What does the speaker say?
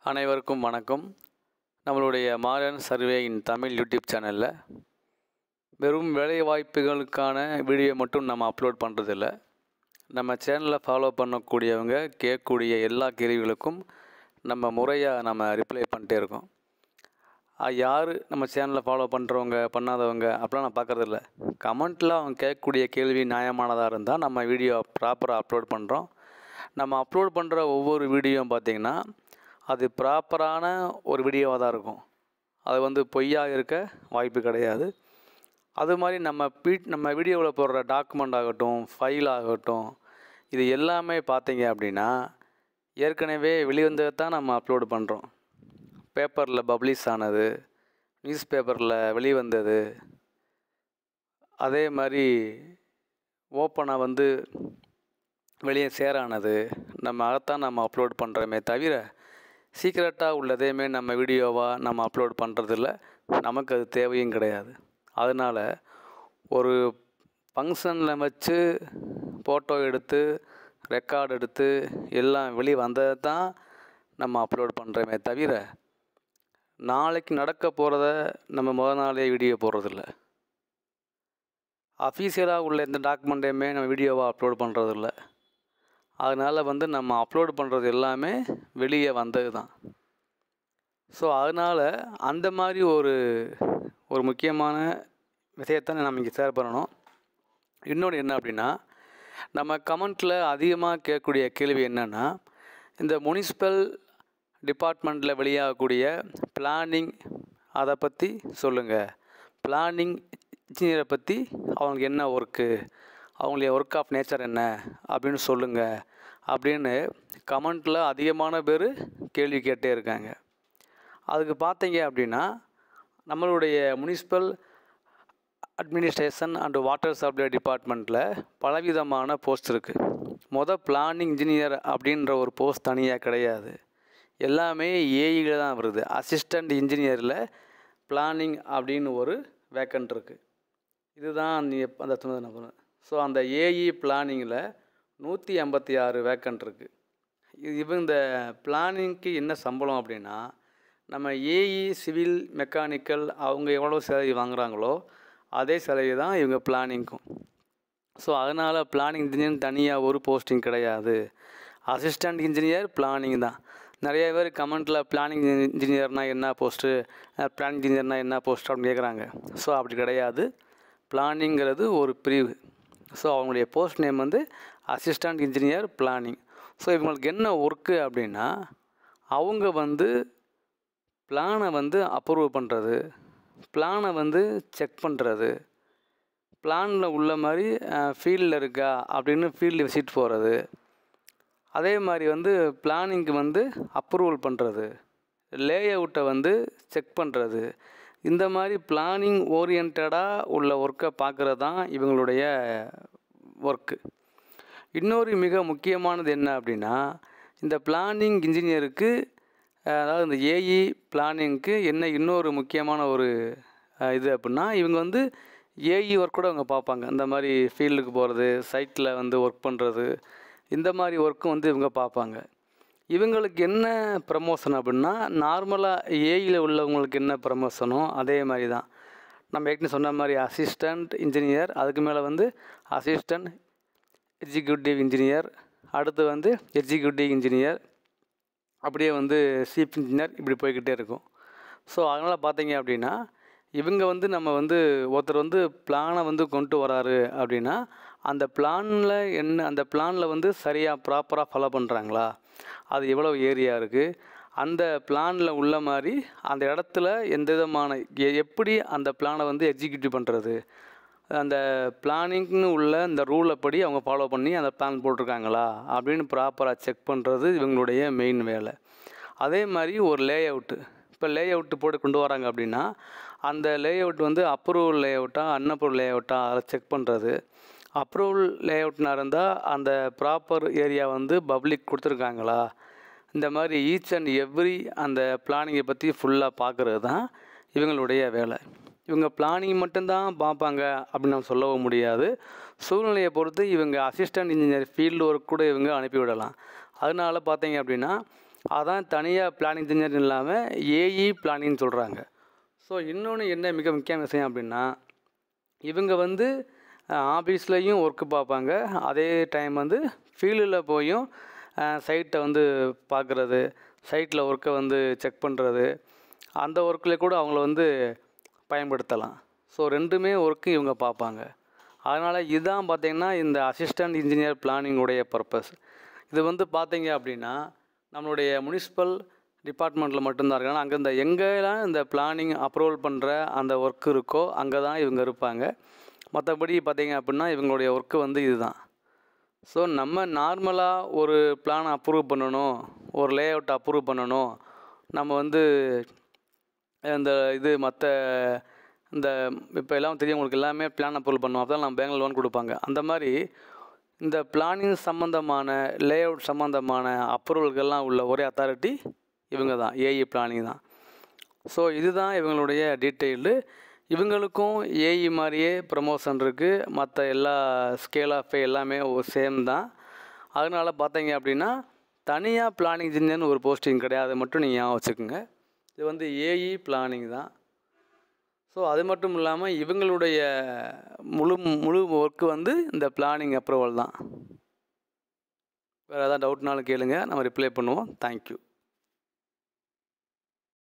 அனைவருக்கும் வணக்கம். நம்மளுடைய மாடர்ன் சர்வே இன் தமிழ் யூடியூப் சேனலில் வெறும் வேலைவாய்ப்புகளுக்கான வீடியோ மட்டும் நம்ம அப்லோட் பண்ணுறதில்ல. நம்ம சேனலை ஃபாலோ பண்ணக்கூடியவங்க கேட்கக்கூடிய எல்லா கேள்விகளுக்கும் நம்ம முறையாக ரிப்ளை பண்ணிட்டே இருக்கோம். யார் நம்ம சேனலை ஃபாலோ பண்ணுறவங்க பண்ணாதவங்க அப்படிலாம் நான் பார்க்குறதில்ல. கமெண்ட்டில் அவங்க கேட்கக்கூடிய கேள்வி நியாயமானதாக இருந்தால் நம்ம வீடியோ ப்ராப்பராக அப்லோட் பண்ணுறோம். நம்ம அப்லோட் பண்ணுற ஒவ்வொரு வீடியோவும் பார்த்திங்கன்னா அது ப்ராப்பரான ஒரு வீடியோவாக தான் இருக்கும். அது பொய்யாக இருக்க வாய்ப்பு கிடையாது. அது மாதிரி நம்ம வீடியோவில் போடுற டாக்குமெண்ட் ஆகட்டும், ஃபைல் ஆகட்டும், இது எல்லாமே பார்த்தீங்க அப்படின்னா ஏற்கனவே வெளிவந்ததை தான் நம்ம அப்லோடு பண்ணுறோம். பேப்பரில் பப்ளிஷ் ஆனது, நியூஸ் பேப்பரில் வெளிவந்தது, அதே மாதிரி ஓப்பனாக வெளியே சேரானது அதைத்தான் நம்ம அப்லோட் பண்ணுறோமே தவிர சீக்ரெட்டாக உள்ளதையுமே நம்ம வீடியோவாக நம்ம அப்லோட் பண்ணுறதில்ல. நமக்கு அது தேவையும் கிடையாது. அதனால் ஒரு ஃபங்க்ஷனில் வச்சு ஃபோட்டோ எடுத்து ரெக்கார்டு எடுத்து எல்லாம் வெளியே வந்ததை தான் நம்ம அப்லோட் பண்ணுறோமே தவிர நாளைக்கு நடக்க போகிறத நம்ம முதல் நாளே வீடியோ போடுறதில்ல. அஃபீஷியலாக உள்ள எந்த டாக்குமெண்ட்டையுமே நம்ம வீடியோவாக அப்லோட் பண்ணுறதில்ல. அதனால் நம்ம அப்லோடு பண்ணுறது எல்லாமே வெளியே வந்தது தான். ஸோ அதனால் அந்த மாதிரி ஒரு முக்கியமான விஷயத்தை நம்ம இங்கே ஷேர் பண்ணணும். இன்னொன்று என்ன அப்படின்னா, நம்ம கமெண்ட்டில் அதிகமாக கேட்கக்கூடிய கேள்வி என்னென்னா, இந்த முனிசிபல் டிபார்ட்மெண்ட்டில் வெளியாகக்கூடிய பிளானிங் அதை பற்றி சொல்லுங்கள், பிளானிங் இன்ஜினியரை பற்றி அவங்களுக்கு என்ன ஒர்க்கு, அவங்களுடைய ஒர்க் ஆஃப் நேச்சர் என்ன அப்படின்னு சொல்லுங்கள் அப்படின்னு கமெண்ட்டில் அதிகமான பேர் கேள்வி கேட்டே இருக்காங்க. அதுக்கு பார்த்தீங்க அப்படின்னா நம்மளுடைய municipal administration and water supply டிபார்ட்மெண்ட்டில் பலவிதமான போஸ்ட் இருக்குது. பிளானிங் இன்ஜினியர் அப்படின்ற ஒரு போஸ்ட் தனியாக கிடையாது. எல்லாமே ஏஇயில் தான் வருது. அசிஸ்டண்ட் இன்ஜினியரில் பிளானிங் அப்படின்னு ஒரு வேக்கண்ட் இருக்குது. இதுதான் அந்த சொன்னது நம்பர். ஸோ அந்த ஏஇ பிளானிங்கில் 156 வேக்கண்ட் இருக்குது. இந்த பிளானிங்க்கு என்ன சம்பளம் அப்படின்னா, நம்ம ஏஇ சிவில் மெக்கானிக்கல் அவங்க எவ்வளோ சேலரி வாங்குகிறாங்களோ அதே சேலரி தான் இவங்க பிளானிங்க்கும். ஸோ அதனால் பிளானிங் இன்ஜினியர் தனியாக ஒரு போஸ்டிங் கிடையாது. அசிஸ்டண்ட் இன்ஜினியர் பிளானிங் தான். நிறைய பேர் கமெண்ட்டில் பிளானிங் இன்ஜினியர்னால் என்ன போஸ்ட்டு, பிளானிங் இன்ஜினியர்னால் என்ன போஸ்ட் அப்படின்னு கேட்குறாங்க. ஸோ அப்படி கிடையாது. பிளானிங்கிறது ஒரு பிரிவு. ஸோ அவங்களுடைய post name assistant engineer planning. So இவங்களுக்கு என்ன ஒர்க்கு அப்படின்னா, அவங்க பிளானை அப்ரூவ் பண்ணுறது, பிளானை செக் பண்ணுறது, பிளானில் உள்ள மாதிரி ஃபீல்டில் இருக்கா அப்படின்னு ஃபீல்டு விசிட் போகிறது, அதே மாதிரி பிளானிங்க்கு அப்ரூவல் பண்ணுறது, லே அவுட்டை செக் பண்ணுறது, இந்த மாதிரி பிளானிங் ஓரியன்டாக உள்ள ஒர்க்கை பார்க்குறது தான் இவங்களுடைய ஒர்க்கு. இன்னொரு மிக முக்கியமானது என்ன அப்படின்னா, இந்த பிளானிங் இன்ஜினியருக்கு அதாவது இந்த ஏஇ பிளானிங்க்கு என்ன இன்னொரு முக்கியமான ஒரு இது அப்படின்னா, இவங்க ஏஇ ஒர்க் கூட அவங்க பார்ப்பாங்க. இந்த மாதிரி ஃபீல்டுக்கு போகிறது, சைட்டில் ஒர்க் பண்ணுறது, இந்த மாதிரி ஒர்க்கும் இவங்க பார்ப்பாங்க. இவங்களுக்கு என்ன ப்ரமோஷன் அப்படின்னா, நார்மலாக ஏஇயில் உள்ளவங்களுக்கு என்ன ப்ரமோஷனோ அதே மாதிரி தான். நம்ம ஏற்கனவே சொன்ன மாதிரி அசிஸ்டண்ட் இன்ஜினியர், அதுக்கு மேலே அசிஸ்டண்ட் எக்ஸிக்யூட்டிவ் இன்ஜினியர், அடுத்து எக்ஸிக்யூட்டிவ் இன்ஜினியர், அப்படியே சீஃப் இன்ஜினியர், இப்படி போய்கிட்டே இருக்கும். ஸோ அதனால் பார்த்தீங்க அப்படின்னா இவங்க நம்ம ஒருத்தர் பிளானை கொண்டு வராரு அப்படின்னா அந்த பிளானில் அந்த பிளானில் சரியாக ப்ராப்பராக ஃபாலோ பண்ணுறாங்களா, அது எவ்வளோ ஏரியா இருக்குது, அந்த பிளானில் உள்ள மாதிரி அந்த இடத்துல எந்த விதமான எப்படி அந்த பிளானை எக்ஸிக்யூட்டிவ் பண்ணுறது, அந்த பிளானிங்னு உள்ள இந்த ரூலை படி அவங்க ஃபாலோ பண்ணி அந்த பிளான் போட்டிருக்காங்களா அப்படின்னு ப்ராப்பராக செக் பண்ணுறது இவங்களுடைய மெயின் வேலை. அதே மாதிரி ஒரு லே அவுட்டு, இப்போ லே அவுட்டு போட்டு கொண்டு வராங்க அப்படின்னா அந்த லே அவுட் அப்ரூவல் லே அவுட்டா அன்அப்ரூவல் லே அவுட்டா அதை செக் பண்ணுறது. அப்ரூவல் லே அவுட்னா இருந்தால் அந்த ப்ராப்பர் ஏரியா பப்ளிக் கொடுத்துருக்காங்களா, இந்த மாதிரி ஈச் அண்ட் எவ்ரி அந்த பிளானிங்கை பற்றி ஃபுல்லாக பார்க்குறது தான் இவங்களுடைய வேலை. இவங்க பிளானிங் மட்டும்தான் பார்ப்பாங்க அப்படின்னு நம்ம சொல்லவும் முடியாது. சூழ்நிலையை பொறுத்து இவங்க அசிஸ்டண்ட் இன்ஜினியர் ஃபீல்டு ஒர்க் கூட இவங்க அனுப்பிவிடலாம். அதனால் பார்த்தீங்க அப்படின்னா அதான் தனியாக பிளானிங் இன்ஜினியர் இல்லாமல் ஏஇ பிளானிங்னு சொல்கிறாங்க. ஸோ இன்னொன்று என்ன மிக முக்கியமான விஷயம் அப்படின்னா, இவங்க வந்து ஆஃபீஸ்லேயும் ஒர்க்கு பார்ப்பாங்க, அதே டைம் வந்து ஃபீல்டில் போயும் சைட்டை வந்து பார்க்குறது, சைட்டில் ஒர்க்கை வந்து செக் பண்ணுறது, அந்த ஒர்க்கில் கூட அவங்கள வந்து பயன்படுத்தலாம். ஸோ ரெண்டுமே ஒர்க்கு இவங்க பார்ப்பாங்க. அதனால் இதுதான் பார்த்திங்கன்னா இந்த அசிஸ்டண்ட் இன்ஜினியர் பிளானிங்குடைய பர்பஸ். இது வந்து பார்த்திங்க அப்படின்னா நம்மளுடைய முனிசிபல் டிபார்ட்மெண்ட்டில் மட்டும்தான் இருக்காங்க. அங்கே இந்த எங்கெல்லாம் இந்த பிளானிங் அப்ரூவல் பண்ணுற அந்த ஒர்க் இருக்கோ அங்கே தான் இவங்க இருப்பாங்க. மற்றபடி பார்த்திங்க அப்படின்னா இவங்களுடைய ஒர்க்கு வந்து இதுதான். ஸோ நம்ம நார்மலாக ஒரு பிளான் அப்ரூவ் பண்ணணும், ஒரு லே அவுட் அப்ரூவ் பண்ணணும், நம்ம வந்து இந்த இது மற்ற இந்த இப்போ எல்லாம் தெரியும் உங்களுக்கு, எல்லாமே பிளான் அப்ரூவல் பண்ணுவோம், அப்போ தான் நம்ம பேங்கில் லோன் கொடுப்பாங்க. அந்த மாதிரி இந்த பிளானிங் சம்மந்தமான லே அவுட் சம்மந்தமான அப்ரூவல்கள்லாம் உள்ள ஒரே அத்தாரிட்டி இவங்க தான், ஏஇ பிளானிங் தான். ஸோ இதுதான் இவங்களுடைய டீட்டெயில்டு. இவங்களுக்கும் ஏஇ மாதிரியே ப்ரமோஷன் இருக்குது, மற்ற எல்லா ஸ்கேல் ஆஃப் பே எல்லாமே சேம் தான். அதனால் பார்த்தீங்க அப்படின்னா தனியாக பிளானிங் இன்ஜினியர்னு ஒரு போஸ்டிங் கிடையாது, மட்டும் நீங்கள் ஞாபகம் வச்சுக்கோங்க. இது வந்து ஏஇ பிளானிங் தான். ஸோ அது மட்டும் இல்லாமல் இவங்களுடைய முழு ஒர்க்கு வந்து இந்த பிளானிங் அப்ரூவல் தான். வேறு ஏதாவது டவுட்னாலும் கேளுங்க, நம்ம ரிப்ளை பண்ணுவோம். தேங்க்யூ.